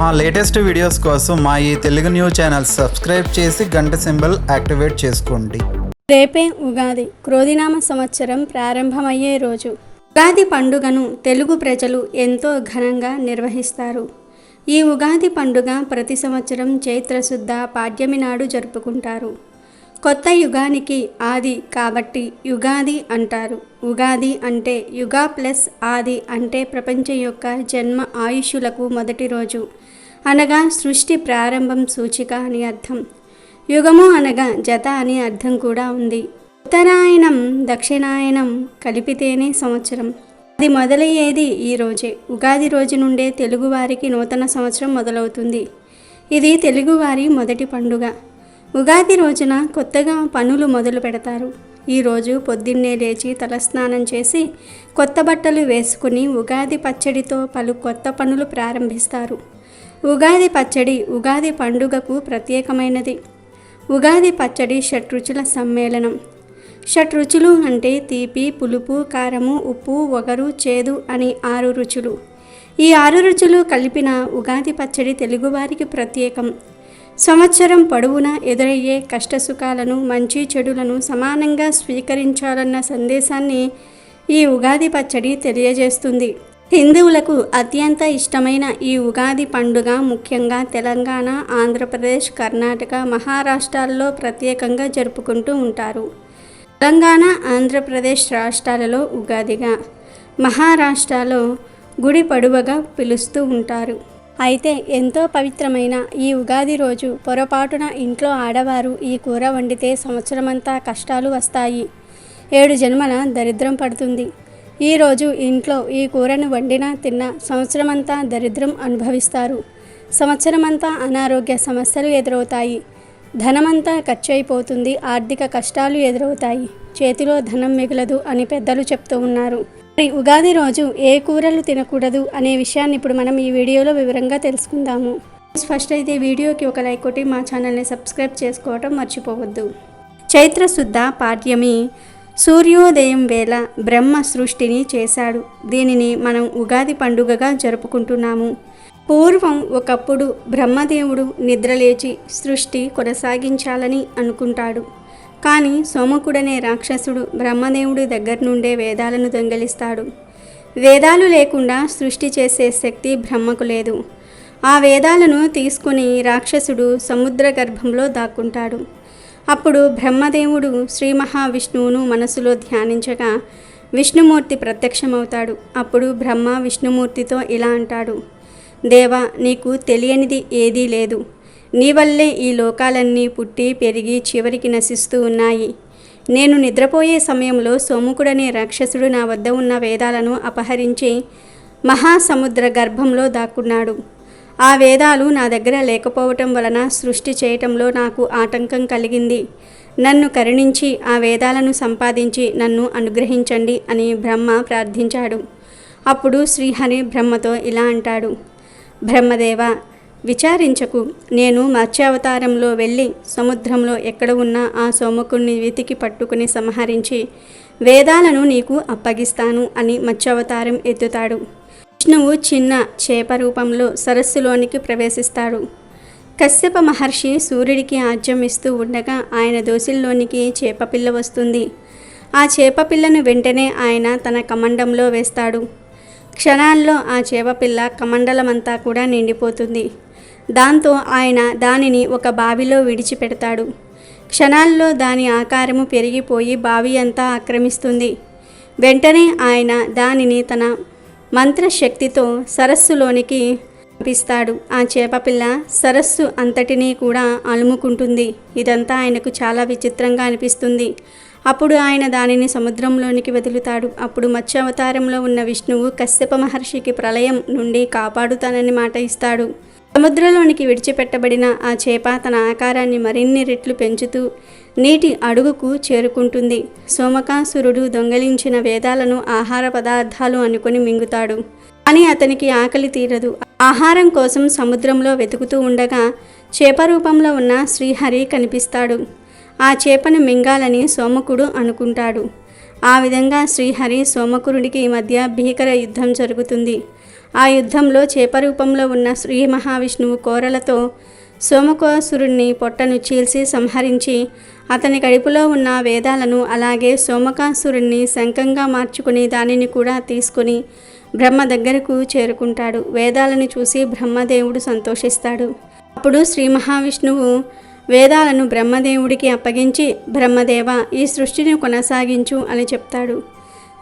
మా latest videos కోసం మా ఈ తెలుగు న్యూస్ ఛానల్ సబ్స్క్రైబ్ చేసి గంట సింబల్ యాక్టివేట్ చేసుకోండి. రేపే ఉగాది, క్రోధినామ సంవత్సరం ప్రారంభమయ్యే రోజు. ఉగాది పండుగను తెలుగు ప్రజలు ఎంతో ఘనంగా నిర్వహిస్తారు. ఈ ఉగాది పండుగ ప్రతి సంవత్సరం చైత్రశుద్ధ పాడ్యమి నాడు జరుపుకుంటారు. కొత్త యుగానికి ఆది కాబట్టి యుగాది అంటారు. ఉగాది అంటే యుగ ప్లస్ ఆది అంటే ప్రపంచం యొక్క జన్మ ఆయుష్యులకు మొదటి రోజు, అనగా సృష్టి ప్రారంభం సూచిక అని అర్థం. యుగము అనగా జత అని అర్థం కూడా ఉంది. ఉత్తరాయణం దక్షిణాయనం కలిపితేనే సంవత్సరం. అది మొదలయ్యేది ఈ రోజే. ఉగాది రోజు నుండే తెలుగువారికి నూతన సంవత్సరం మొదలవుతుంది. ఇది తెలుగువారి మొదటి పండుగ. ఉగాది రోజున కొత్తగా పనులు మొదలు పెడతారు. ఈరోజు పొద్దున్నే లేచి తలస్నానం చేసి కొత్త బట్టలు వేసుకుని ఉగాది పచ్చడితో పలు కొత్త పనులు ప్రారంభిస్తారు. ఉగాది పచ్చడి ఉగాది పండుగకు ప్రత్యేకమైనది. ఉగాది పచ్చడి షడ్రుచుల సమ్మేళనం. షడ్రుచులు అంటే తీపి, పులుపు, కారము, ఉప్పు, వగరు, చేదు అని 6 రుచులు. ఈ 6 రుచులు కలిపిన ఉగాది పచ్చడి తెలుగువారికి ప్రత్యేకం. సంవత్సరం పొడవునా ఎదురయ్యే కష్టసుఖాలను, మంచి చెడులను సమానంగా స్వీకరించాలన్న సందేశాన్ని ఈ ఉగాది పచ్చడి తెలియజేస్తుంది. హిందువులకు అత్యంత ఇష్టమైన ఈ ఉగాది పండుగ ముఖ్యంగా తెలంగాణ, ఆంధ్రప్రదేశ్, కర్ణాటక, మహారాష్ట్రాల్లో ప్రత్యేకంగా జరుపుకుంటూ ఉంటారు. తెలంగాణ, ఆంధ్రప్రదేశ్ రాష్ట్రాలలో ఉగాదిగా, మహారాష్ట్రలో గుడి పడువగా పిలుస్తూ ఉంటారు. అయితే ఎంతో పవిత్రమైన ఈ ఉగాది రోజు పొరపాటున ఇంట్లో ఆడవారు ఈ కూర వండితే సంవత్సరమంతా కష్టాలు వస్తాయి, 7 జన్మల దరిద్రం పడుతుంది. ఈరోజు ఇంట్లో ఈ కూరను వండినా తిన్నా సంవత్సరమంతా దరిద్రం అనుభవిస్తారు. సంవత్సరమంతా అనారోగ్య సమస్యలు ఎదురవుతాయి, ధనమంతా ఖర్చు అయిపోతుంది, ఆర్థిక కష్టాలు ఎదురవుతాయి, చేతిలో ధనం మిగలదు అని పెద్దలు చెప్తూ ఉన్నారు. మరి ఉగాది రోజు ఏ కూరలు తినకూడదు అనే విషయాన్ని ఇప్పుడు మనం ఈ వీడియోలో వివరంగా తెలుసుకుందాము. ఫస్ట్ అయితే వీడియోకి ఒక లైక్ కొట్టి మా ఛానల్ని సబ్స్క్రైబ్ చేసుకోవటం మర్చిపోవద్దు. చైత్రశుద్ధ పాడ్యమి సూర్యోదయం వేళ బ్రహ్మ సృష్టిని చేశాడు. దీనిని మనం ఉగాది పండుగగా జరుపుకుంటున్నాము. పూర్వం ఒకప్పుడు బ్రహ్మదేవుడు నిద్రలేచి సృష్టి కొనసాగించాలని అనుకుంటాడు. కానీ సోమకుడనే రాక్షసుడు బ్రహ్మదేవుడి దగ్గర నుండే వేదాలను దొంగిలిస్తాడు. వేదాలు లేకుండా సృష్టి చేసే శక్తి బ్రహ్మకు లేదు. ఆ వేదాలను తీసుకుని రాక్షసుడు సముద్ర గర్భంలో దాక్కుంటాడు. అప్పుడు బ్రహ్మదేవుడు శ్రీ మహావిష్ణువును మనసులో ధ్యానించగా విష్ణుమూర్తి ప్రత్యక్షమవుతాడు. అప్పుడు బ్రహ్మ విష్ణుమూర్తితో ఇలా అంటాడు: దేవా, నీకు తెలియనిది ఏదీ లేదు. నీ వల్లే ఈ లోకాలన్నీ పుట్టి పెరిగి చివరికి నశిస్తూ ఉన్నాయి. నేను నిద్రపోయే సమయంలో సోముకుడనే రాక్షసుడు నా వద్ద ఉన్న వేదాలను అపహరించి మహాసముద్ర గర్భంలో దాక్కున్నాడు. ఆ వేదాలు నా దగ్గర లేకపోవటం వలన సృష్టి చేయటంలో నాకు ఆటంకం కలిగింది. నన్ను కరుణించి ఆ వేదాలను సంపాదించి నన్ను అనుగ్రహించండి అని బ్రహ్మ ప్రార్థించాడు. అప్పుడు శ్రీహరి బ్రహ్మతో ఇలా అంటాడు: బ్రహ్మదేవ, విచారించకు. నేను మత్స్యావతారంలో వెళ్ళి సముద్రంలో ఎక్కడ ఉన్నా ఆ సోమకుణ్ణి వెతికి పట్టుకుని సంహరించి వేదాలను నీకు అప్పగిస్తాను అని మత్స్యావతారం ఎత్తుతాడు. విష్ణువు చిన్న చేప రూపంలో సరస్సులోనికి ప్రవేశిస్తాడు. కశ్యప మహర్షి సూర్యుడికి ఆజ్యం ఇస్తూ ఉండగా ఆయన దోసిల్లోనికి చేపపిల్ల వస్తుంది. ఆ చేపపిల్లను వెంటనే ఆయన తన కమండంలో వేస్తాడు. క్షణాల్లో ఆ చేపపిల్ల కమండలమంతా కూడా నిండిపోతుంది. దాంతో ఆయన దానిని ఒక బావిలో విడిచిపెడతాడు. క్షణాల్లో దాని ఆకారము పెరిగిపోయి బావి అంతా ఆక్రమిస్తుంది. వెంటనే ఆయన దానిని తన మంత్రశక్తితో సరస్సులోనికి పంపిస్తాడు. ఆ చేపపిల్ల సరస్సు అంతటినీ కూడా అలుముకుంటుంది. ఇదంతా ఆయనకు చాలా విచిత్రంగా అనిపిస్తుంది. అప్పుడు ఆయన దానిని సముద్రంలోనికి వదులుతాడు. అప్పుడు మత్స్యావతారంలో ఉన్న విష్ణువు కశ్యప మహర్షికి ప్రళయం నుండి కాపాడుతానని మాట ఇస్తాడు. సముద్రంలోనికి విడిచిపెట్టబడిన ఆ చేప తన ఆకారాన్ని మరిన్ని రెట్లు పెంచుతూ నీటి అడుగుకు చేరుకుంటుంది. సోమకాసురుడు దొంగలించిన వేదాలను ఆహార పదార్థాలు అనుకుని మింగుతాడు. కానీ అతనికి ఆకలి తీరదు. ఆహారం కోసం సముద్రంలో వెతుకుతూ ఉండగా చేప రూపంలో ఉన్న శ్రీహరి కనిపిస్తాడు. ఆ చేపను మింగాలని సోమకుడు అనుకుంటాడు. ఆ విధంగా శ్రీహరి సోమకురుడికి మధ్య భీకర యుద్ధం జరుగుతుంది. ఆ యుద్ధంలో చేపరూపంలో ఉన్న శ్రీ మహావిష్ణువు కోరలతో సోమకాసురుణ్ణి పొట్టను చీల్చి సంహరించి అతని కడుపులో ఉన్న వేదాలను అలాగే సోమకాసురుణ్ణి శంఖంగా మార్చుకుని దానిని కూడా తీసుకుని బ్రహ్మ దగ్గరకు చేరుకుంటాడు. వేదాలను చూసి బ్రహ్మదేవుడు సంతోషిస్తాడు. అప్పుడు శ్రీ మహావిష్ణువు వేదాలను బ్రహ్మదేవుడికి అప్పగించి, బ్రహ్మదేవ, ఈ సృష్టిని కొనసాగించు అని చెప్తాడు.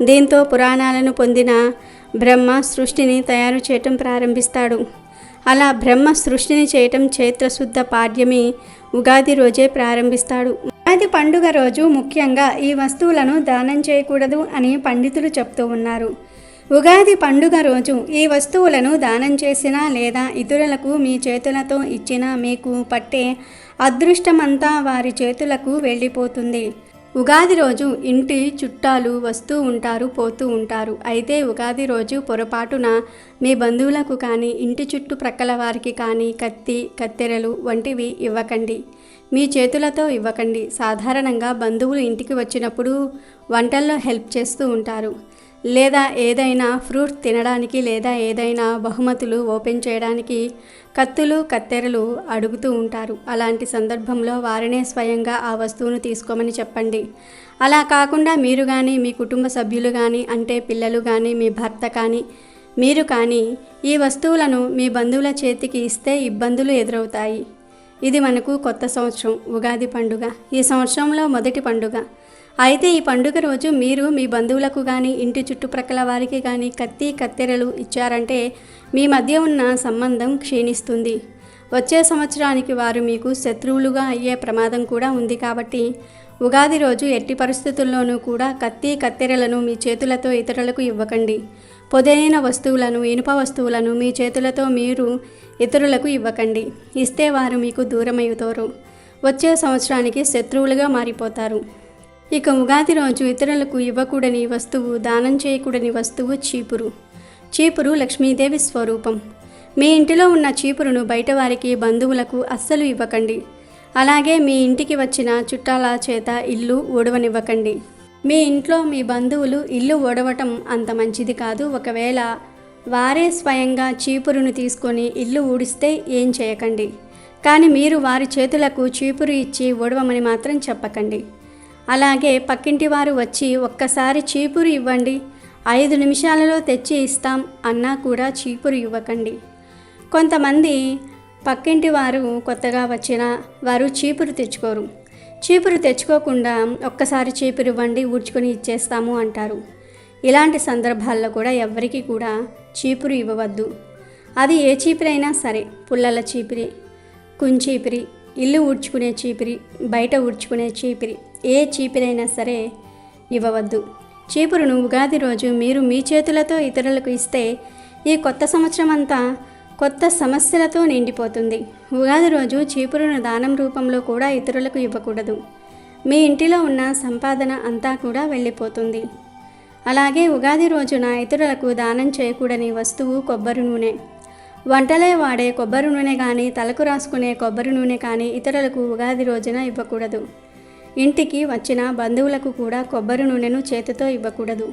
దీంతో పురాణాలను పొందిన బ్రహ్మ సృష్టిని తయారు చేయటం ప్రారంభిస్తాడు. అలా బ్రహ్మ సృష్టిని చేయటం చైత్రశుద్ధ పాడ్యమి ఉగాది రోజే ప్రారంభిస్తాడు. ఉగాది పండుగ రోజు ముఖ్యంగా ఈ వస్తువులను దానం చేయకూడదు అని పండితులు చెప్తూ ఉన్నారు. ఉగాది పండుగ రోజు ఈ వస్తువులను దానం చేసినా లేదా ఇతరులకు మీ చేతులతో ఇచ్చినా మీకు పట్టే అదృష్టమంతా వారి చేతులకు వెళ్ళిపోతుంది. ఉగాది రోజు ఇంటి చుట్టాలు వస్తూ ఉంటారు, పోతూ ఉంటారు. అయితే ఉగాది రోజు పొరపాటున మీ బంధువులకు కానీ ఇంటి చుట్టుప్రక్కల వారికి కానీ కత్తి, కత్తెరలు వంటివి ఇవ్వకండి. మీ చేతులతో ఇవ్వకండి. సాధారణంగా బంధువులు ఇంటికి వచ్చినప్పుడు వంటల్లో హెల్ప్ చేస్తూ ఉంటారు, లేదా ఏదైనా ఫ్రూట్ తినడానికి లేదా ఏదైనా బహుమతులు ఓపెన్ చేయడానికి కత్తులు, కత్తెరలు అడుగుతూ ఉంటారు. అలాంటి సందర్భంలో వారినే స్వయంగా ఆ వస్తువును తీసుకోమని చెప్పండి. అలా కాకుండా మీరు కానీ మీ కుటుంబ సభ్యులు కానీ, అంటే పిల్లలు కానీ, మీ భర్త కానీ, మీరు కానీ ఈ వస్తువులను మీ బంధువుల చేతికి ఇస్తే ఇబ్బందులు ఎదురవుతాయి. ఇది మనకు కొత్త సంవత్సరం, ఉగాది పండుగ. ఈ సంవత్సరంలో మొదటి పండుగ. అయితే ఈ పండుగ రోజు మీరు మీ బంధువులకు కానీ ఇంటి చుట్టుప్రక్కల వారికి కానీ కత్తి, కత్తెరలు ఇచ్చారంటే మీ మధ్య ఉన్న సంబంధం క్షీణిస్తుంది. వచ్చే సంవత్సరానికి వారు మీకు శత్రువులుగా అయ్యే ప్రమాదం కూడా ఉంది. కాబట్టి ఉగాది రోజు ఎట్టి పరిస్థితుల్లోనూ కూడా కత్తి, కత్తెరలను మీ చేతులతో ఇతరులకు ఇవ్వకండి. పొదైన వస్తువులను, ఇనుప వస్తువులను మీ చేతులతో మీరు ఇతరులకు ఇవ్వకండి. ఇస్తే వారు మీకు దూరమవుతారు. వచ్చే సంవత్సరానికి శత్రువులుగా మారిపోతారు. ఇక ఉగాది రోజు ఇతరులకు ఇవ్వకూడని వస్తువు, దానం చేయకూడని వస్తువు చీపురు. చీపురు లక్ష్మీదేవి స్వరూపం. మీ ఇంటిలో ఉన్న చీపురును బయట వారికి, బంధువులకు అస్సలు ఇవ్వకండి. అలాగే మీ ఇంటికి వచ్చిన చుట్టాల చేత ఇల్లు ఊడవనివ్వకండి. మీ ఇంట్లో మీ బంధువులు ఇల్లు ఊడవటం అంత మంచిది కాదు. ఒకవేళ వారే స్వయంగా చీపురును తీసుకొని ఇల్లు ఊడిస్తే ఏం చేయకండి. కానీ మీరు వారి చేతులకు చీపురు ఇచ్చి ఊడవమని మాత్రం చెప్పకండి. అలాగే పక్కింటి వారు వచ్చి ఒక్కసారి చీపురు ఇవ్వండి, 5 నిమిషాలలో తెచ్చి ఇస్తాం అన్నా కూడా చీపురు ఇవ్వకండి. కొంతమంది పక్కింటి వారు కొత్తగా వచ్చిన వారు చీపురు తెచ్చుకోరు. చీపురు తెచ్చుకోకుండా ఒక్కసారి చీపురు ఇవ్వండి, ఊడ్చుకొని ఇచ్చేస్తాము అంటారు. ఇలాంటి సందర్భాల్లో కూడా ఎవ్వరికీ కూడా చీపురు ఇవ్వవద్దు. అది ఏ చీపురైనా సరే, పుల్లల చీపిరి, కుంచీపిరి, ఇల్లు ఊడ్చుకునే చీపిరి, బయట ఊడ్చుకునే చీపిరి, ఏ చీపిరైనా సరే ఇవ్వవద్దు. చీపురును ఉగాది రోజు మీరు మీ చేతులతో ఇతరులకు ఇస్తే ఈ కొత్త సంవత్సరం అంతా కొత్త సమస్యలతో నిండిపోతుంది. ఉగాది రోజు చీపురును దానం రూపంలో కూడా ఇతరులకు ఇవ్వకూడదు. మీ ఇంటిలో ఉన్న సంపాదన అంతా కూడా వెళ్ళిపోతుంది. అలాగే ఉగాది రోజున ఇతరులకు దానం చేయకూడని వస్తువు కొబ్బరి నూనె. వంటలే వాడే కొబ్బరి నూనె కానీ, తలకు రాసుకునే కొబ్బరి నూనె కానీ ఇతరులకు ఉగాది రోజున ఇవ్వకూడదు. ఇంటికి వచ్చిన బంధువులకు కూడా కొబ్బరి నూనెను చేతితో ఇవ్వకూడదు.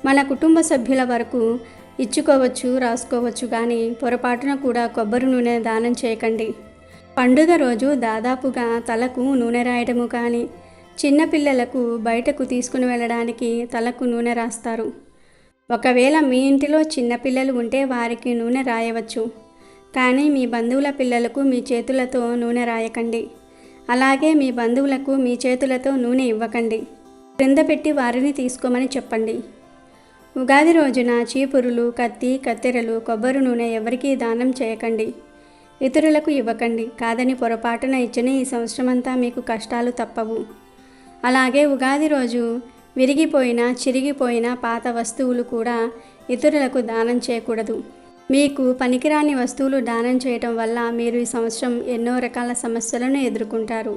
మన కుటుంబ సభ్యుల వరకు ఇచ్చుకోవచ్చు, రాసుకోవచ్చు, కానీ పొరపాటున కూడా కొబ్బరి నూనె దానం చేయకండి. పండుగ రోజు దాదాపుగా తలకు నూనె రాయడము కానీ, చిన్నపిల్లలకు బయటకు తీసుకుని వెళ్ళడానికి తలకు నూనె రాస్తారు. ఒకవేళ మీ ఇంటిలో చిన్నపిల్లలు ఉంటే వారికి నూనె రాయవచ్చు, కానీ మీ బంధువుల పిల్లలకు మీ చేతులతో నూనె రాయకండి. అలాగే మీ బంధువులకు మీ చేతులతో నూనె ఇవ్వకండి. క్రింద పెట్టి వారిని తీసుకోమని చెప్పండి. ఉగాది రోజున చీపురులు, కత్తి, కత్తెరలు, కొబ్బరి నూనె ఎవరికీ దానం చేయకండి. ఇతరులకు ఇవ్వకండి. కాదని పొరపాటున ఇచ్చిన ఈ సంవత్సరమంతా మీకు కష్టాలు తప్పవు. అలాగే ఉగాది రోజు విరిగిపోయిన, చిరిగిపోయిన పాత వస్తువులు కూడా ఇతరులకు దానం చేయకూడదు. మీకు పనికిరాని వస్తువులు దానం చేయటం వల్ల మీరు ఈ సంవత్సరం ఎన్నో రకాల సమస్యలను ఎదుర్కొంటారు.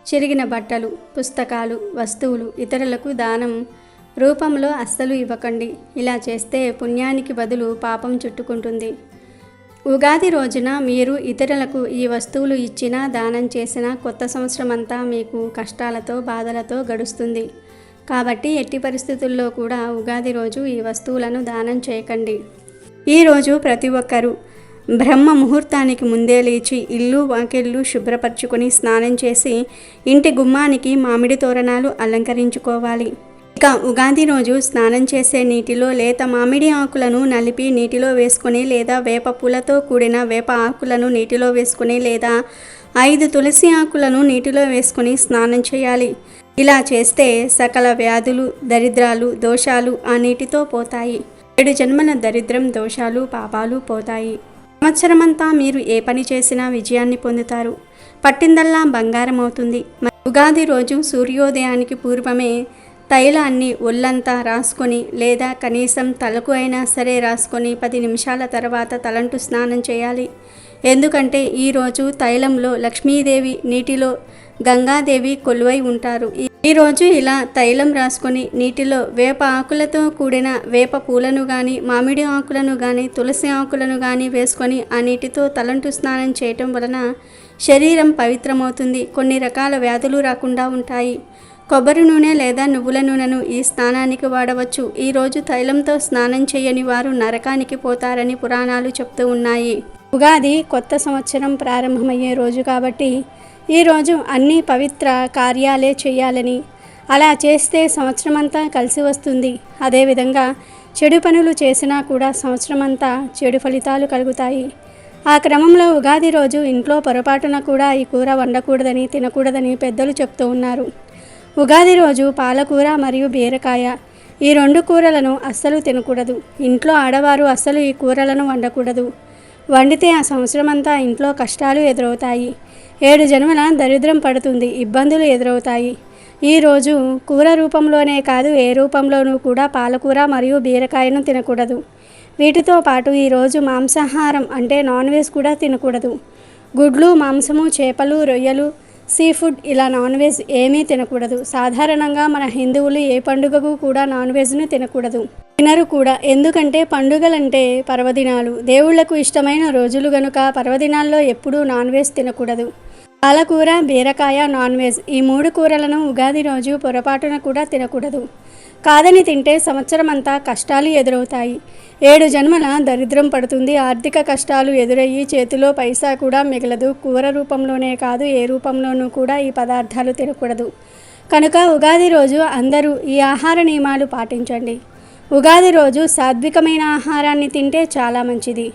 చిరిగిన బట్టలు, పుస్తకాలు, వస్తువులు ఇతరులకు దానం రూపంలో అస్సలు ఇవ్వకండి. ఇలా చేస్తే పుణ్యానికి బదులు పాపం చుట్టుకుంటుంది. ఉగాది రోజున మీరు ఇతరులకు ఈ వస్తువులు ఇచ్చినా, దానం చేసినా కొత్త సంవత్సరం అంతా మీకు కష్టాలతో, బాధలతో గడుస్తుంది. కాబట్టి ఎట్టి పరిస్థితుల్లో కూడా ఉగాది రోజు ఈ వస్తువులను దానం చేయకండి. ఈరోజు ప్రతి ఒక్కరూ బ్రహ్మ ముహూర్తానికి ముందే లేచి ఇల్లు వాకిళ్ళు శుభ్రపరచుకొని స్నానం చేసి ఇంటి గుమ్మానికి మామిడి తోరణాలు అలంకరించుకోవాలి. ఇక ఉగాది రోజు స్నానం చేసే నీటిలో లేత మామిడి ఆకులను నలిపి నీటిలో వేసుకొని లేదా వేప పూలతో కూడిన వేప ఆకులను నీటిలో వేసుకొని లేదా 5 తులసి ఆకులను నీటిలో వేసుకొని స్నానం చేయాలి. ఇలా చేస్తే సకల వ్యాధులు, దరిద్రాలు, దోషాలు ఆ నీటితో పోతాయి. 7 జన్మల దరిద్రం, దోషాలు, పాపాలు పోతాయి. సంవత్సరమంతా మీరు ఏ పని చేసినా విజయాన్ని పొందుతారు. పట్టిందల్లా బంగారం అవుతుంది. ఉగాది రోజు సూర్యోదయానికి పూర్వమే తైలాన్ని ఒళ్ళంతా రాసుకొని లేదా కనీసం తలకు అయినా సరే రాసుకొని 10 నిమిషాల తర్వాత తలంటు స్నానం చేయాలి. ఎందుకంటే ఈరోజు తైలంలో లక్ష్మీదేవి, నీటిలో గంగాదేవి కొలువై ఉంటారు. ఈరోజు ఇలా తైలం రాసుకొని నీటిలో వేప ఆకులతో కూడిన వేప పూలను కానీ, మామిడి ఆకులను కానీ, తులసి ఆకులను కానీ వేసుకొని ఆ నీటితో తలంటు స్నానం చేయటం వలన శరీరం పవిత్రమవుతుంది. కొన్ని రకాల వ్యాధులు రాకుండా ఉంటాయి. కొబ్బరి నూనె లేదా నువ్వుల నూనెను ఈ స్నానానికి వాడవచ్చు. ఈరోజు తైలంతో స్నానం చేయని వారు నరకానికి పోతారని పురాణాలు చెప్తూ ఉన్నాయి. ఉగాది కొత్త సంవత్సరం ప్రారంభమయ్యే రోజు కాబట్టి ఈరోజు అన్ని పవిత్ర కార్యాలే చేయాలని, అలా చేస్తే సంవత్సరమంతా కలిసి వస్తుంది. అదేవిధంగా చెడు పనులు చేసినా కూడా సంవత్సరమంతా చెడు ఫలితాలు కలుగుతాయి. ఆ క్రమంలో ఉగాది రోజు ఇంట్లో పొరపాటున కూడా ఈ కూర వండకూడదని, తినకూడదని పెద్దలు చెప్తూ ఉన్నారు. ఉగాది రోజు పాలకూర మరియు బీరకాయ ఈ 2 కూరలను అస్సలు తినకూడదు. ఇంట్లో ఆడవారు అస్సలు ఈ కూరలను వండకూడదు. వండితే ఆ సంవత్సరమంతా ఇంట్లో కష్టాలు ఎదురవుతాయి. 7 జన్మల దరిద్రం పడుతుంది, ఇబ్బందులు ఎదురవుతాయి. ఈరోజు కూర రూపంలోనే కాదు ఏ రూపంలోనూ కూడా పాలకూర మరియు బీరకాయను తినకూడదు. వీటితో పాటు ఈరోజు మాంసాహారం అంటే నాన్ వెజ్ కూడా తినకూడదు. గుడ్లు, మాంసము, చేపలు, రొయ్యలు, సీ ఫుడ్ ఇలా నాన్ వెజ్ ఏమీ తినకూడదు. సాధారణంగా మన హిందువులు ఏ పండుగకు కూడా నాన్ వెజ్ను తినకూడదు, తినరు కూడా. ఎందుకంటే పండుగలంటే పర్వదినాలు, దేవుళ్లకు ఇష్టమైన రోజులు గనుక పర్వదినాల్లో ఎప్పుడూ నాన్ వెజ్ తినకూడదు. పాలకూర, బీరకాయ, నాన్ వెజ్ ఈ 3 కూరలను ఉగాది రోజు పొరపాటున కూడా తినకూడదు. కాదని తింటే సంవత్సరం అంతా కష్టాలు ఎదురవుతాయి. 7 జన్మల దరిద్రం పడుతుంది. ఆర్థిక కష్టాలు ఎదురయ్యి చేతిలో పైసా కూడా మిగలదు. కూర రూపంలోనే కాదు ఏ రూపంలోనూ కూడా ఈ పదార్థాలు తినకూడదు. కనుక ఉగాది రోజు అందరూ ఈ ఆహార నియమాలు పాటించండి. ఉగాది రోజు సాత్వికమైన ఆహారాన్ని తింటే చాలా మంచిది.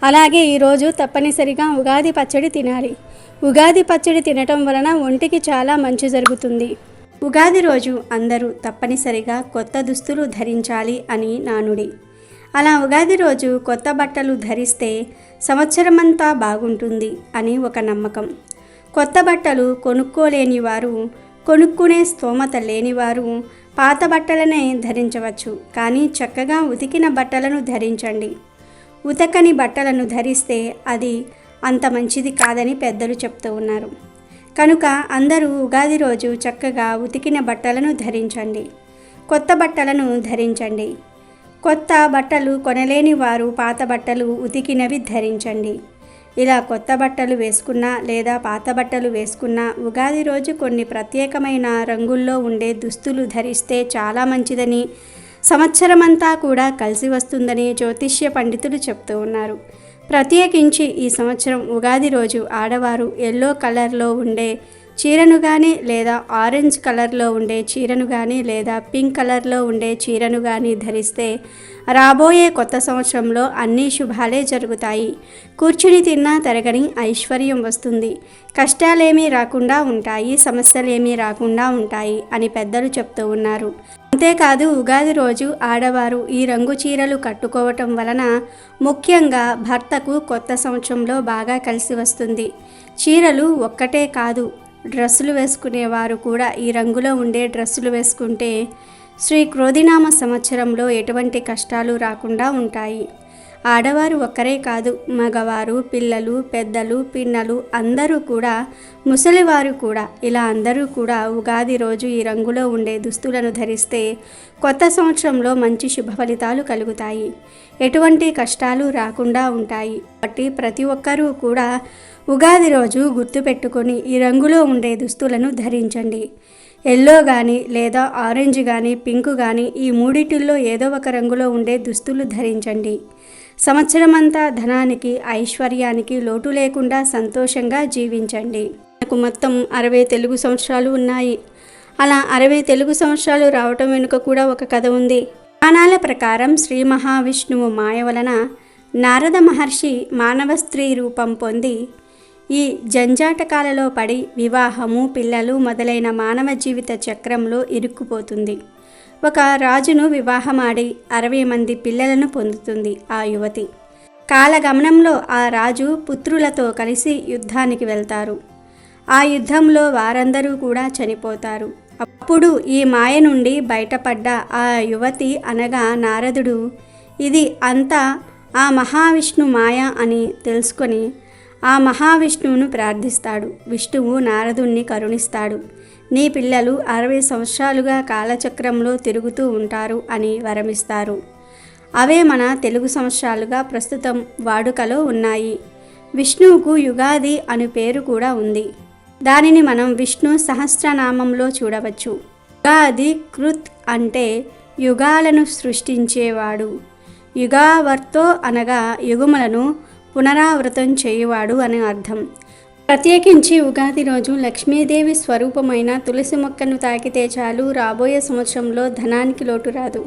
అలాగే ఈరోజు తప్పనిసరిగా ఉగాది పచ్చడి తినాలి. ఉగాది పచ్చడి తినటం వలన ఒంటికి చాలా మంచి జరుగుతుంది. ఉగాది రోజు అందరూ తప్పనిసరిగా కొత్త దుస్తులు ధరించాలి అని నానుడి. అలా ఉగాది రోజు కొత్త బట్టలు ధరిస్తే సంవత్సరమంతా బాగుంటుంది అని ఒక నమ్మకం. కొత్త బట్టలు కొనుక్కోలేని వారు, కొనుక్కునే స్తోమత లేనివారు పాత బట్టలనే ధరించవచ్చు. కానీ చక్కగా ఉతికిన బట్టలను ధరించండి. ఉతకని బట్టలను ధరిస్తే అది అంత మంచిది కాదని పెద్దలు చెప్తూ ఉన్నారు. కనుక అందరూ ఉగాది రోజు చక్కగా ఉతికిన బట్టలను ధరించండి. కొత్త బట్టలను ధరించండి. కొత్త బట్టలు కొనలేని వారు పాత బట్టలు ఉతికినవి ధరించండి. ఇలా కొత్త బట్టలు వేసుకున్నా లేదా పాత బట్టలు వేసుకున్నా ఉగాది రోజు కొన్ని ప్రత్యేకమైన రంగుల్లో ఉండే దుస్తులు ధరిస్తే చాలా మంచిదని, సంవత్సరమంతా కూడా కలిసి వస్తుందని జ్యోతిష్య పండితులు చెప్తూ ఉన్నారు. ప్రత్యేకించి ఈ సంవత్సరం ఉగాది రోజు ఆడవారు ఎల్లో కలర్లో ఉండే చీరను కానీ లేదా ఆరెంజ్ కలర్లో ఉండే చీరను కానీ లేదా పింక్ కలర్లో ఉండే చీరను కానీ ధరిస్తే రాబోయే కొత్త సంవత్సరంలో అన్ని శుభాలే జరుగుతాయి. కూర్చుని తిన్నా తరగని ఐశ్వర్యం వస్తుంది. కష్టాలేమీ రాకుండా ఉంటాయి, సమస్యలేమీ రాకుండా ఉంటాయి అని పెద్దలు చెప్తూ ఉన్నారు. అంతేకాదు ఉగాది రోజు ఆడవారు ఈ రంగు చీరలు కట్టుకోవటం వలన ముఖ్యంగా భర్తకు కొత్త సంవత్సరంలో బాగా కలిసి వస్తుంది. చీరలు ఒక్కటే కాదు, డ్రెస్సులు వేసుకునేవారు కూడా ఈ రంగులో ఉండే డ్రెస్సులు వేసుకుంటే శ్రీ క్రోధినామ సంవత్సరంలో ఎటువంటి కష్టాలు రాకుండా ఉంటాయి. ఆడవారు ఒక్కరే కాదు, మగవారు, పిల్లలు, పెద్దలు, పిన్నలు అందరూ కూడా, ముసలివారు కూడా, ఇలా అందరూ కూడా ఉగాది రోజు ఈ రంగులో ఉండే దుస్తులను ధరిస్తే కొత్త సంవత్సరంలో మంచి శుభ ఫలితాలు కలుగుతాయి. ఎటువంటి కష్టాలు రాకుండా ఉంటాయి. కాబట్టి ప్రతి ఒక్కరూ కూడా ఉగాది రోజు గుర్తుపెట్టుకొని ఈ రంగులో ఉండే దుస్తులను ధరించండి. ఎల్లో కానీ లేదా ఆరెంజ్ కానీ పింక్ కానీ ఈ మూడిటిల్లో ఏదో ఒక రంగులో ఉండే దుస్తులు ధరించండి. సంవత్సరమంతా ధనానికి ఐశ్వర్యానికి లోటు లేకుండా సంతోషంగా జీవించండి. నాకు మొత్తం 60 తెలుగు సంవత్సరాలు ఉన్నాయి. అలా 60 తెలుగు సంవత్సరాలు రావటం వెనుక కూడా ఒక కథ ఉంది. పురాణాల ప్రకారం శ్రీ మహావిష్ణువు మాయ వలన నారద మహర్షి మానవ స్త్రీ రూపం పొంది ఈ జంజాటకాలలో పడి వివాహము, పిల్లలు మొదలైన మానవ జీవిత చక్రంలో ఇరుక్కుపోతుంది. ఒక రాజును వివాహమాడి 60 మంది పిల్లలను పొందుతుంది ఆ యువతి. కాలగమనంలో ఆ రాజు పుత్రులతో కలిసి యుద్ధానికి వెళ్తారు. ఆ యుద్ధంలో వారందరూ కూడా చనిపోతారు. అప్పుడు ఈ మాయ నుండి బయటపడ్డ ఆ యువతి అనగా నారదుడు ఇది అంతా ఆ మహావిష్ణు మాయ అని తెలుసుకొని ఆ మహావిష్ణువును ప్రార్థిస్తాడు. విష్ణువు నారదుణ్ణి కరుణిస్తాడు. నీ పిల్లలు 60 సంవత్సరాలుగా కాలచక్రంలో తిరుగుతూ ఉంటారు అని వరమిస్తారు. అవే మన తెలుగు సంవత్సరాలుగా ప్రస్తుతం వాడుకలో ఉన్నాయి. విష్ణువుకు యుగాది అను పేరు కూడా ఉంది. దానిని మనం విష్ణు సహస్రనామంలో చూడవచ్చు. యుగాది కృత్ అంటే యుగాలను సృష్టించేవాడు. యుగావర్తో అనగా యుగములను పునరావృతం చేయువాడు అని అర్థం. ప్రత్యేకించి ఉగాది రోజు లక్ష్మీదేవి స్వరూపమైన తులసి మొక్కను తాకితే చాలు, రాబోయే సంవత్సరంలో ధనానికి లోటు రాదు.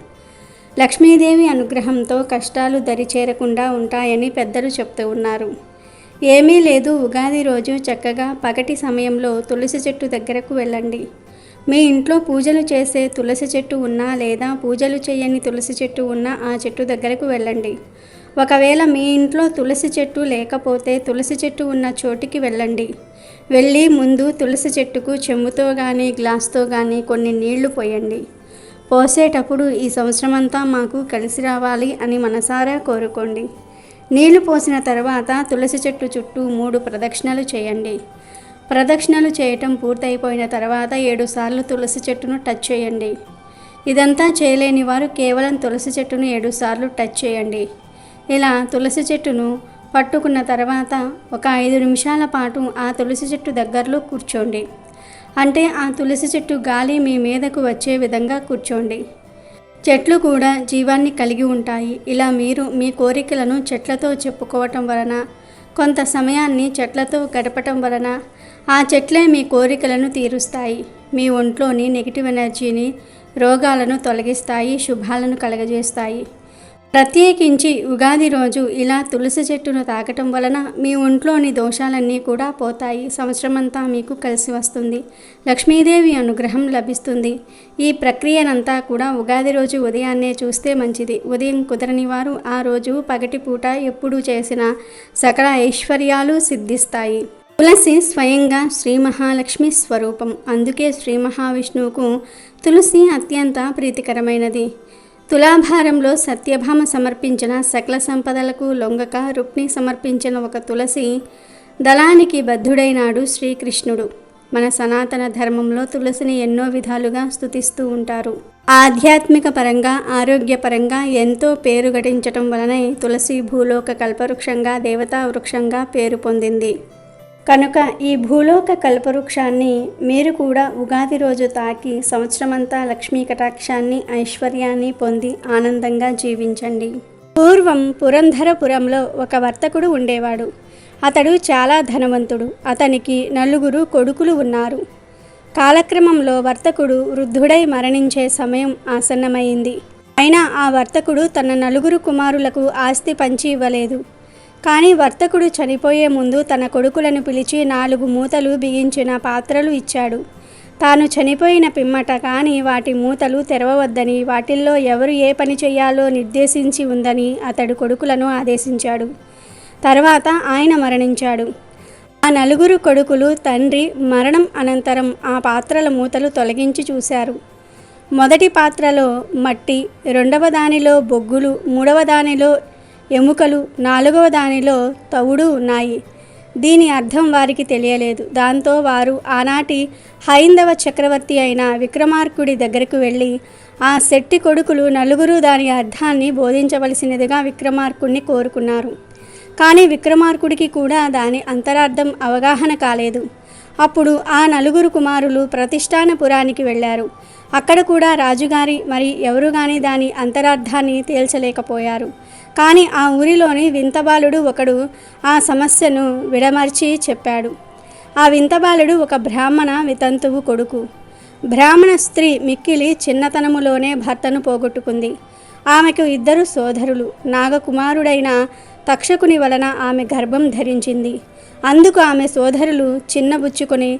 లక్ష్మీదేవి అనుగ్రహంతో కష్టాలు దరిచేరకుండా ఉంటాయని పెద్దలు చెప్తూ ఉన్నారు. ఏమీ లేదు, ఉగాది రోజు చక్కగా పగటి సమయంలో తులసి చెట్టు దగ్గరకు వెళ్ళండి. మీ ఇంట్లో పూజలు చేసే తులసి చెట్టు ఉన్నా లేదా పూజలు చేయని తులసి చెట్టు ఉన్నా ఆ చెట్టు దగ్గరకు వెళ్ళండి. ఒకవేళ మీ ఇంట్లో తులసి చెట్టు లేకపోతే తులసి చెట్టు ఉన్న చోటికి వెళ్ళండి. వెళ్ళి ముందు తులసి చెట్టుకు చెంబుతో కానీ గ్లాస్తో కానీ కొన్ని నీళ్లు పోయండి. పోసేటప్పుడు ఈ సంవత్సరమంతా మాకు కలిసి రావాలి అని మనసారా కోరుకోండి. నీళ్లు పోసిన తర్వాత తులసి చెట్టు చుట్టూ 3 ప్రదక్షిణలు చేయండి. ప్రదక్షిణలు చేయటం పూర్తయిపోయిన తర్వాత 7 సార్లు తులసి చెట్టును టచ్ చేయండి. ఇదంతా చేయలేని వారు కేవలం తులసి చెట్టును 7 సార్లు టచ్ చేయండి. ఇలా తులసి చెట్టును పట్టుకున్న తర్వాత ఒక 5 నిమిషాల పాటు ఆ తులసి చెట్టు దగ్గరలో కూర్చోండి. అంటే ఆ తులసి చెట్టు గాలి మీ మీదకు వచ్చే విధంగా కూర్చోండి. చెట్లు కూడా జీవాన్ని కలిగి ఉంటాయి. ఇలా మీరు మీ కోరికలను చెట్లతో చెప్పుకోవటం వలన, కొంత సమయాన్ని చెట్లతో గడపటం వలన ఆ చెట్లే మీ కోరికలను తీరుస్తాయి. మీ ఒంట్లోని నెగిటివ్ ఎనర్జీని, రోగాలను తొలగిస్తాయి, శుభాలను కలగజేస్తాయి. ప్రత్యేకించి ఉగాది రోజు ఇలా తులసి చెట్టును తాకటం వలన మీ ఒంట్లోని దోషాలన్నీ కూడా పోతాయి. సంవత్సరమంతా మీకు కలిసి వస్తుంది. లక్ష్మీదేవి అనుగ్రహం లభిస్తుంది. ఈ ప్రక్రియనంతా కూడా ఉగాది రోజు ఉదయాన్నే చూస్తే మంచిది. ఉదయం కుదరని వారు ఆ రోజు పగటిపూట ఎప్పుడు చేసిన సకల ఐశ్వర్యాలు సిద్ధిస్తాయి. తులసి స్వయంగా శ్రీ మహాలక్ష్మి స్వరూపం. అందుకే శ్రీ మహావిష్ణువుకు తులసి అత్యంత ప్రీతికరమైనది. తులాభారంలో సత్యభామ సమర్పించిన సకల సంపదలకు లొంగక రుక్ని సమర్పించిన ఒక తులసి దళానికి బద్ధుడైనాడు శ్రీకృష్ణుడు. మన సనాతన ధర్మంలో తులసిని ఎన్నో విధాలుగా స్తుతిస్తూ ఉంటారు. ఆధ్యాత్మిక పరంగా, ఆరోగ్యపరంగా ఎంతో పేరు గడించటం వలనే తులసి భూలోక కల్పవృక్షంగా, దేవతా వృక్షంగా పేరు పొందింది. కనుక ఈ భూలోక కల్పవృక్షాన్ని మీరు కూడా ఉగాది రోజు తాకి సంవత్సరమంతా లక్ష్మీ కటాక్షాన్ని, ఐశ్వర్యాన్ని పొంది ఆనందంగా జీవించండి. పూర్వం పురంధరపురంలో ఒక వర్తకుడు ఉండేవాడు. అతడు చాలా ధనవంతుడు. అతనికి 4 కొడుకులు ఉన్నారు. కాలక్రమంలో వర్తకుడు వృద్ధుడై మరణించే సమయం ఆసన్నమైంది. అయినా ఆ వర్తకుడు తన 4 కుమారులకు ఆస్తి పంచి ఇవ్వలేదు. కానీ వర్తకుడు చనిపోయే ముందు తన కొడుకులను పిలిచి 4 మూతలు బిగించిన పాత్రలు ఇచ్చాడు. తాను చనిపోయిన పిమ్మట కానీ వాటి మూతలు తెరవవద్దని, వాటిల్లో ఎవరు ఏ పని చేయాలో నిర్దేశించి ఉందని అతడు కొడుకులను ఆదేశించాడు. తర్వాత ఆయన మరణించాడు. ఆ 4 కొడుకులు తండ్రి మరణం అనంతరం ఆ పాత్రల మూతలు తొలగించి చూశారు. మొదటి పాత్రలో మట్టి, రెండవ దానిలో బొగ్గులు, మూడవ దానిలో ఎముకలు, 4వ దానిలో తవుడు ఉన్నాయి. దీని అర్థం వారికి తెలియలేదు. దాంతో వారు ఆనాటి హైందవ చక్రవర్తి అయిన విక్రమార్కుడి దగ్గరకు వెళ్ళి ఆ శెట్టి కొడుకులు 4 దాని అర్థాన్ని బోధించవలసినదిగా విక్రమార్కుడిని కోరుకున్నారు. కానీ విక్రమార్కుడికి కూడా దాని అంతరార్థం అవగాహన కాలేదు. అప్పుడు ఆ నలుగురు కుమారులు ప్రతిష్టానపురానికి వెళ్ళారు. అక్కడ కూడా రాజుగారి మరి ఎవరు గాని దాని అంతరార్థాన్ని తేల్చలేకపోయారు. కానీ ఆ ఊరిలోని వింతబాలుడు ఒకడు ఆ సమస్యను విడమర్చి చెప్పాడు. ఆ వింతబాలుడు ఒక బ్రాహ్మణ వితంతువు కొడుకు. బ్రాహ్మణ స్త్రీ మిక్కిలి చిన్నతనములోనే భర్తను పోగొట్టుకుంది. ఆమెకు 2 సోదరులు. నాగకుమారుడైన తక్షకుని వలన ఆమె గర్భం ధరించింది. అందుకు ఆమె సోదరులు చిన్నబుచ్చుకొని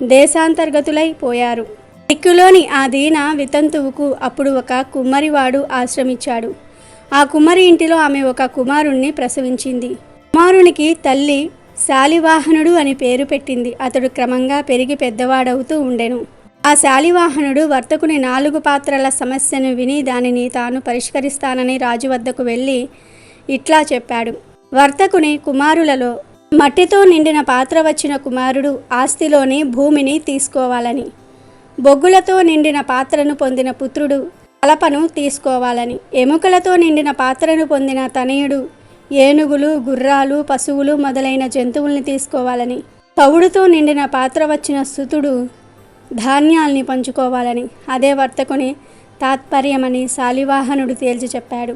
దేశాంతర్గతులైపోయారు. దిక్కులోని ఆ దీన వితంతువుకు అప్పుడు ఒక కుమ్మరివాడు ఆశ్రమించాడు. ఆ కుమ్మరి ఇంటిలో ఆమె ఒక కుమారుణ్ణి ప్రసవించింది. కుమారునికి తల్లి శాలివాహనుడు అని పేరు పెట్టింది. అతడు క్రమంగా పెరిగి పెద్దవాడవుతూ ఉండెను. ఆ శాలివాహనుడు వర్తకుని 4 పాత్రల సమస్యను విని దానిని తాను పరిష్కరిస్తానని రాజు వద్దకు వెళ్ళి ఇట్లా చెప్పాడు. వర్తకుని కుమారులలో మట్టితో నిండిన పాత్ర వచ్చిన కుమారుడు ఆస్తిలోని భూమిని తీసుకోవాలని, బొగ్గులతో నిండిన పాత్రను పొందిన పుత్రుడు కలపను తీసుకోవాలని, ఎముకలతో నిండిన పాత్రను పొందిన తనయుడు ఏనుగులు, గుర్రాలు, పశువులు మొదలైన జంతువుల్ని తీసుకోవాలని, తవుడుతో నిండిన పాత్ర వచ్చిన సుతుడు ధాన్యాల్ని పంచుకోవాలని అదే వర్తకుని తాత్పర్యమని శాలివాహనుడు తేల్చి చెప్పాడు.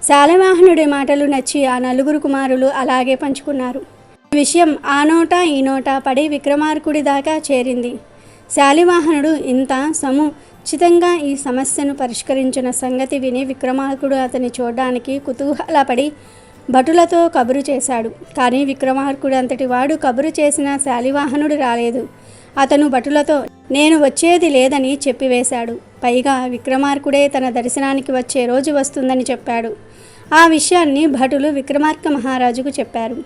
శాలివాహనుడి మాటలు నచ్చి ఆ 4 కుమారులు అలాగే పంచుకున్నారు. ఈ విషయం ఆ నోట ఈ నోట పడి విక్రమార్కుడి దాకా చేరింది. శాలివాహనుడు ఇంత సముచితంగా ఈ సమస్యను పరిష్కరించిన సంగతి విని విక్రమార్కుడు అతన్ని చూడడానికి కుతూహలపడి భటులతో కబురు చేశాడు. కానీ విక్రమార్కుడు అంతటి వాడు కబురు చేసిన శాలివాహనుడు రాలేదు. అతను భటులతో నేను వచ్చేది లేదని చెప్పివేశాడు. పైగా విక్రమార్కుడే తన దర్శనానికి వచ్చే రోజు వస్తుందని చెప్పాడు. ఆ విషయాన్ని భటులు విక్రమార్క మహారాజుకు చెప్పారు.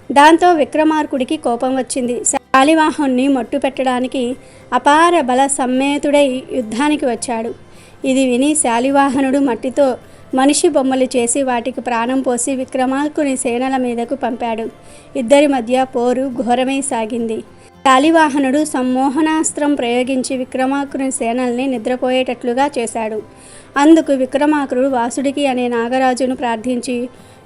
దాంతో విక్రమార్కుడికి కోపం వచ్చింది. శాలివాహనుని మట్టు పెట్టడానికి అపార బల సమ్మేతుడై యుద్ధానికి వచ్చాడు. ఇది విని శాలివాహనుడు మట్టితో మనిషి బొమ్మలు చేసి వాటికి ప్రాణం పోసి విక్రమార్కుని సేనల మీదకు పంపాడు. ఇద్దరి మధ్య పోరు ఘోరమై సాగింది. శాలివాహనుడు సమ్మోహనాస్త్రం ప్రయోగించి విక్రమార్కుని సేనల్ని నిద్రపోయేటట్లుగా చేశాడు. అందుకు విక్రమార్కుడు వాసుడికి అనే నాగరాజును ప్రార్థించి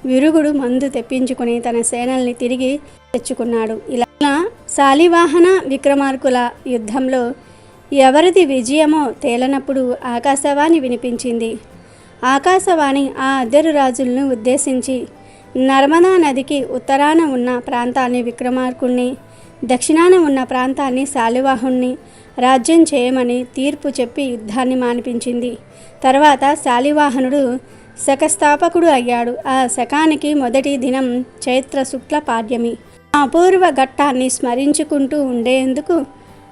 విరుగుడు మందు తెప్పించుకుని తన సేనల్ని తిరిగి తెచ్చుకున్నాడు. ఇలా శాలివాహన విక్రమార్కుల యుద్ధంలో ఎవరిది విజయమో తేలనప్పుడు ఆకాశవాణి వినిపించింది. ఆకాశవాణి ఆ 2 రాజులను ఉద్దేశించి నర్మదా నదికి ఉత్తరాన ఉన్న ప్రాంతాన్ని విక్రమార్కుణ్ణి, దక్షిణాన ఉన్న ప్రాంతాన్ని శాలివాహనుని రాజ్యం చేయమని తీర్పు చెప్పి యుద్ధాన్ని మానిపించింది. తర్వాత శాలివాహనుడు శకస్థాపకుడు అయ్యాడు. ఆ శకానికి మొదటి దినం చైత్ర శుక్ల పాడ్యమి. ఆ అపూర్వ ఘట్టాన్ని స్మరించుకుంటూ ఉండేందుకు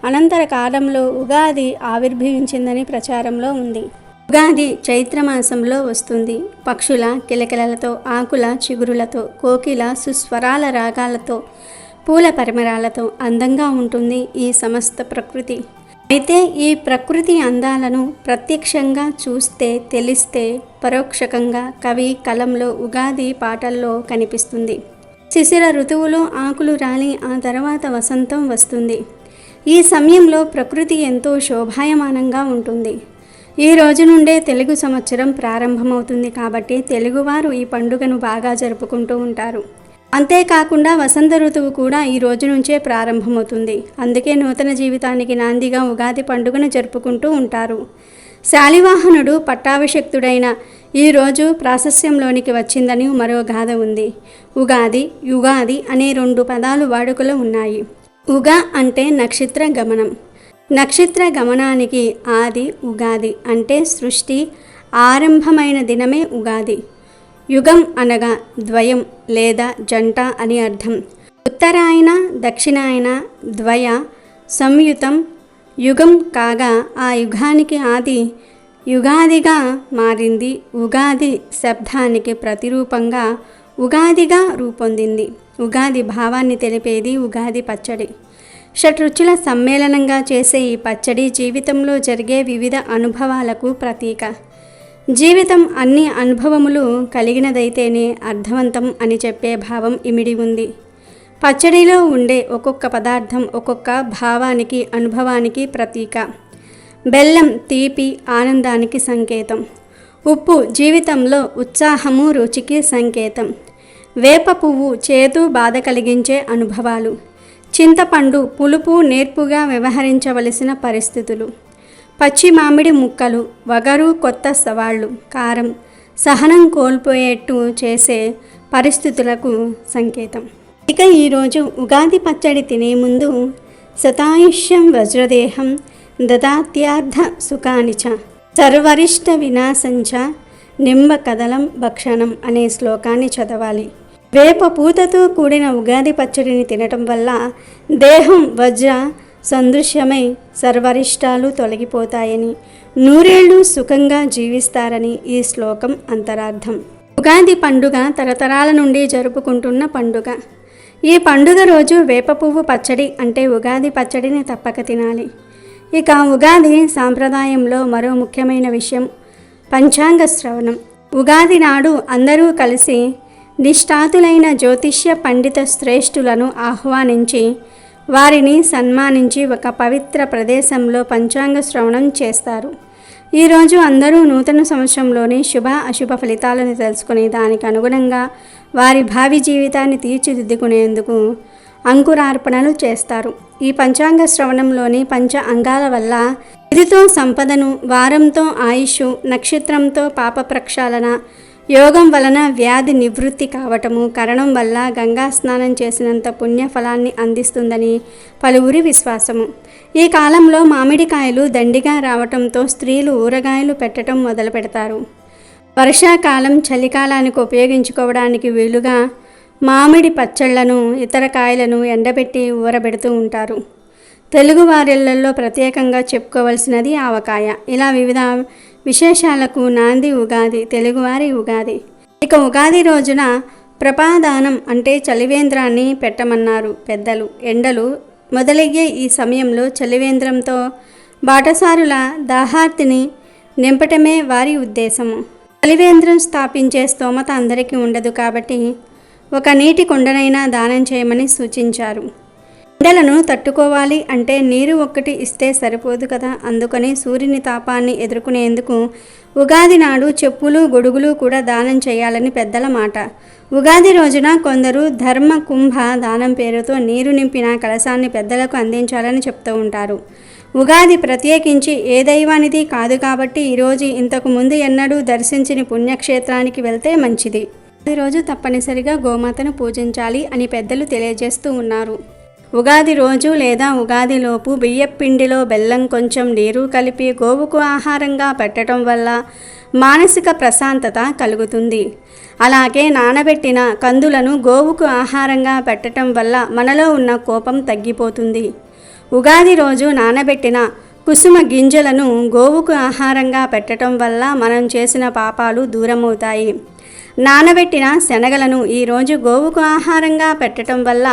అనంతర కాలంలో ఉగాది ఆవిర్భవించిందని ప్రచారంలో ఉంది. ఉగాది చైత్రమాసంలో వస్తుంది. పక్షుల కిలకిలలతో, ఆకుల చిగురులతో, కోకిల సుస్వరాల రాగాలతో, పూల పరిమళాలతో అందంగా ఉంటుంది ఈ సమస్త ప్రకృతి. అయితే ఈ ప్రకృతి అందాలను ప్రత్యక్షంగా చూస్తే తెలిస్తే పరోక్షకంగా కవి కలంలో ఉగాది పాటల్లో కనిపిస్తుంది. శిశిర ఋతువులో ఆకులు రాలి ఆ తర్వాత వసంతం వస్తుంది. ఈ సమయంలో ప్రకృతి ఎంతో శోభాయమానంగా ఉంటుంది. ఈ రోజు నుండే తెలుగు సంవత్సరం ప్రారంభమవుతుంది కాబట్టి తెలుగువారు ఈ పండుగను బాగా జరుపుకుంటూ ఉంటారు. అంతేకాకుండా వసంత ఋతువు కూడా ఈ రోజు నుంచే ప్రారంభమవుతుంది. అందుకే నూతన జీవితానికి నాందిగా ఉగాది పండుగను జరుపుకుంటూ ఉంటారు. శాలివాహనుడు పట్టాభిషిక్తుడైన ఈ రోజు ప్రాశస్యంలోనికి వచ్చిందని మరో గాథ ఉంది. ఉగాది, యుగాది అనే 2 పదాలు వాడుకలో ఉన్నాయి. ఉగ అంటే నక్షత్ర గమనం. నక్షత్ర గమనానికి ఆది ఉగాది అంటే సృష్టి ఆరంభమైన దినమే ఉగాది. యుగం అనగా ద్వయం లేదా జంట అని అర్థం. ఉత్తరాయణ దక్షిణాయన ద్వయ సంయుతం యుగం కాగా ఆ యుగానికి ఆది యుగాదిగా మారింది. ఉగాది శబ్దానికి ప్రతిరూపంగా ఉగాదిగా రూపొందింది. ఉగాది భావాన్ని తెలిపేది ఉగాది పచ్చడి. షడ్రుచుల సమ్మేళనంగా చేసే ఈ పచ్చడి జీవితంలో జరిగే వివిధ అనుభవాలకు ప్రతీక. జీవితం అన్ని అనుభవములు కలిగినదైతేనే అర్థవంతం అని చెప్పే భావం ఇమిడి ఉంది. పచ్చడిలో ఉండే ఒక్కొక్క పదార్థం ఒక్కొక్క భావానికి, అనుభవానికి ప్రతీక. బెల్లం తీపి, ఆనందానికి సంకేతం. ఉప్పు జీవితంలో ఉత్సాహము, రుచికి సంకేతం. వేప పువ్వు చేదు, బాధ కలిగించే అనుభవాలు. చింతపండు పులుపు నేర్పుగా వ్యవహరించవలసిన పరిస్థితులు. పచ్చి మామిడి ముక్కలు వగరు కొత్త సవాళ్ళు. కారం సహనం కోల్పోయేట్టు చేసే పరిస్థితులకు సంకేతం. ఇక ఈరోజు ఉగాది పచ్చడి తినే ముందు శతాయుష్యం వజ్రదేహం దదాత్యార్థ సుఖానిచ సర్వరిష్ట వినాశంచ నింబ కదలం భక్షణం అనే శ్లోకాన్ని చదవాలి. వేప పూతతో కూడిన ఉగాది పచ్చడిని తినటం వల్ల దేహం వజ్ర సందృశ్యమై సర్వరిష్టాలు తొలగిపోతాయని, నూరేళ్లు సుఖంగా జీవిస్తారని ఈ శ్లోకం అంతరార్థం. ఉగాది పండుగ తరతరాల నుండి జరుపుకుంటున్న పండుగ. ఈ పండుగ రోజు వేప పువ్వు పచ్చడి అంటే ఉగాది పచ్చడిని తప్పక తినాలి. ఇక ఉగాది సాంప్రదాయంలో మరో ముఖ్యమైన విషయం పంచాంగ శ్రవణం. ఉగాది నాడు అందరూ కలిసి నిష్ఠాతులైన జ్యోతిష్య పండిత శ్రేష్ఠులను ఆహ్వానించి వారిని సన్మానించి ఒక పవిత్ర ప్రదేశంలో పంచాంగ శ్రవణం చేస్తారు. ఈరోజు అందరూ నూతన సంవత్సరంలోని శుభ అశుభ ఫలితాలను తెలుసుకుని దానికి అనుగుణంగా వారి భావి జీవితాన్ని తీర్చిదిద్దుకునేందుకు అంకురార్పణలు చేస్తారు. ఈ పంచాంగ శ్రవణంలోని పంచ అంగాల వల్ల తిథితో సంపదను, వారంతో ఆయుష్, నక్షత్రంతో పాప ప్రక్షాళన, యోగం వలన వ్యాధి నివృత్తి కావటము, కరణం వల్ల గంగా స్నానం చేసినంత పుణ్యఫలాన్ని అందిస్తుందని పలువురి విశ్వాసము. ఈ కాలంలో మామిడికాయలు దండిగా రావటంతో స్త్రీలు ఊరగాయలు పెట్టడం మొదలు పెడతారు. వర్షాకాలం, చలికాలానికి ఉపయోగించుకోవడానికి వీలుగా మామిడి పచ్చళ్లను, ఇతర కాయలను ఎండబెట్టి ఊరబెడుతూ ఉంటారు. తెలుగు వారిళ్లలో ప్రత్యేకంగా చెప్పుకోవలసినది ఆవకాయ. ఇలా వివిధ విశేషాలకు నాంది ఉగాది, తెలుగువారి ఉగాది. ఇక ఉగాది రోజున ప్రపాదానం అంటే చలివేంద్రాన్ని పెట్టమన్నారు పెద్దలు. ఎండలు మొదలయ్యే ఈ సమయంలో చలివేంద్రంతో బాటసారుల దాహార్తిని నింపటమే వారి ఉద్దేశము. చలివేంద్రం స్థాపించే స్తోమత అందరికీ ఉండదు కాబట్టి ఒక నీటి కుండనైనా దానం చేయమని సూచించారు. ఎండలను తట్టుకోవాలి అంటే నీరు ఒక్కటి ఇస్తే సరిపోదు కదా. అందుకని సూర్యుని తాపాన్ని ఎదుర్కొనేందుకు ఉగాది నాడు చెప్పులు, గొడుగులు కూడా దానం చేయాలని పెద్దల మాట. ఉగాది రోజున కొందరు ధర్మ కుంభ దానం పేరుతో నీరు నింపిన కలశాన్ని పెద్దలకు అందించాలని చెప్తూ ఉంటారు. ఉగాది ప్రత్యేకించి ఏ దైవానిది కాదు కాబట్టి ఈరోజు ఇంతకు ముందు ఎన్నడూ దర్శించని పుణ్యక్షేత్రానికి వెళ్తే మంచిది. ఈరోజు తప్పనిసరిగా గోమాతను పూజించాలి అని పెద్దలు తెలియజేస్తూ ఉన్నారు. ఉగాది రోజు లేదా ఉగాదిలోపు బియ్యపిండిలో బెల్లం, కొంచెం నీరు కలిపి గోవుకు ఆహారంగా పెట్టడం వల్ల మానసిక ప్రశాంతత కలుగుతుంది. అలాగే నానబెట్టిన కందులను గోవుకు ఆహారంగా పెట్టడం వల్ల మనలో ఉన్న కోపం తగ్గిపోతుంది. ఉగాది రోజు నానబెట్టిన కుసుమ గింజలను గోవుకు ఆహారంగా పెట్టడం వల్ల మనం చేసిన పాపాలు దూరమవుతాయి. నానబెట్టిన శనగలను ఈరోజు గోవుకు ఆహారంగా పెట్టడం వల్ల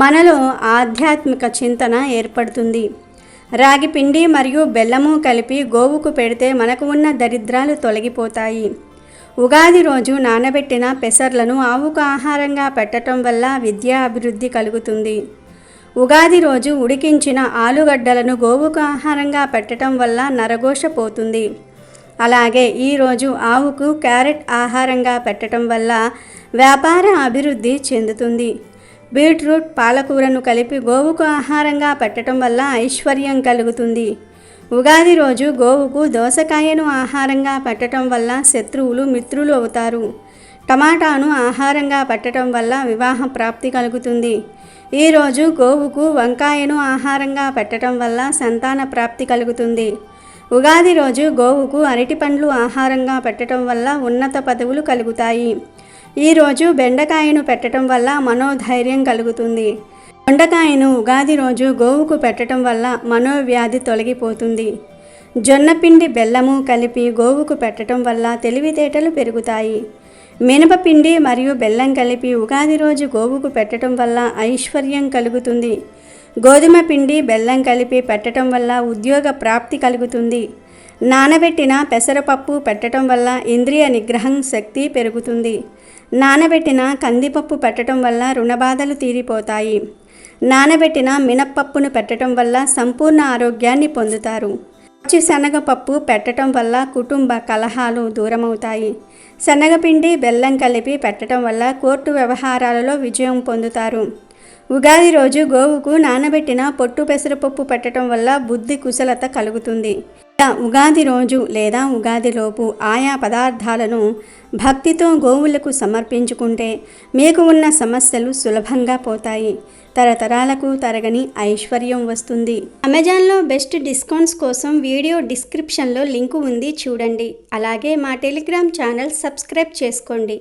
మనలో ఆధ్యాత్మిక చింతన ఏర్పడుతుంది. రాగి పిండి మరియు బెల్లము కలిపి గోవుకు పెడితే మనకు ఉన్న దరిద్రాలు తొలగిపోతాయి. ఉగాది రోజు నానబెట్టిన పెసర్లను ఆవుకు ఆహారంగా పెట్టడం వల్ల విద్యా అభివృద్ధి కలుగుతుంది. ఉగాది రోజు ఉడికించిన ఆలుగడ్డలను గోవుకు ఆహారంగా పెట్టడం వల్ల నరఘోష పోతుంది. అలాగే ఈరోజు ఆవుకు క్యారెట్ ఆహారంగా పెట్టడం వల్ల వ్యాపార అభివృద్ధి చెందుతుంది. బీట్రూట్, పాలకూరను కలిపి గోవుకు ఆహారంగా పెట్టడం వల్ల ఐశ్వర్యం కలుగుతుంది. ఉగాది రోజు గోవుకు దోసకాయను ఆహారంగా పెట్టడం వల్ల శత్రువులు మిత్రులు అవుతారు. టమాటాను ఆహారంగా పెట్టడం వల్ల వివాహ ప్రాప్తి కలుగుతుంది. ఈరోజు గోవుకు వంకాయను ఆహారంగా పెట్టడం వల్ల సంతాన ప్రాప్తి కలుగుతుంది. ఉగాది రోజు గోవుకు అరటి పండ్లు ఆహారంగా పెట్టడం వల్ల ఉన్నత పదవులు కలుగుతాయి. ఈరోజు బెండకాయను పెట్టడం వల్ల మనోధైర్యం కలుగుతుంది. దొండకాయను ఉగాది రోజు గోవుకు పెట్టడం వల్ల మనోవ్యాధి తొలగిపోతుంది. జొన్నపిండి, బెల్లము కలిపి గోవుకు పెట్టడం వల్ల తెలివితేటలు పెరుగుతాయి. మినపపిండి మరియు బెల్లం కలిపి ఉగాది రోజు గోవుకు పెట్టడం వల్ల ఐశ్వర్యం కలుగుతుంది. గోధుమ పిండి, బెల్లం కలిపి పెట్టడం వల్ల ఉద్యోగ ప్రాప్తి కలుగుతుంది. నానబెట్టిన పెసరపప్పు పెట్టడం వల్ల ఇంద్రియ నిగ్రహం శక్తి పెరుగుతుంది. నానబెట్టిన కందిపప్పు పెట్టడం వల్ల రుణబాధలు తీరిపోతాయి. నానబెట్టిన మినప్పప్పును పెట్టడం వల్ల సంపూర్ణ ఆరోగ్యాన్ని పొందుతారు. పచ్చి శనగపప్పు పెట్టడం వల్ల కుటుంబ కలహాలు దూరమవుతాయి. శనగపిండి, బెల్లం కలిపి పెట్టడం వల్ల కోర్టు వ్యవహారాలలో విజయం పొందుతారు. ఉగాది రోజు గోవుకు నానబెట్టిన పొట్టు పెసరపప్పు పెట్టడం వల్ల బుద్ధి కుశలత కలుగుతుంది. ఇలా ఉగాది రోజు లేదా ఉగాదిలోపు ఆయా పదార్థాలను భక్తితో గోవులకు సమర్పించుకుంటే మీకు ఉన్న సమస్యలు సులభంగా పోతాయి. తరతరాలకు తరగని ఐశ్వర్యం వస్తుంది. అమెజాన్లో బెస్ట్ డిస్కౌంట్స్ కోసం వీడియో డిస్క్రిప్షన్లో లింకు ఉంది, చూడండి. అలాగే మా టెలిగ్రామ్ ఛానల్ సబ్స్క్రైబ్ చేసుకోండి.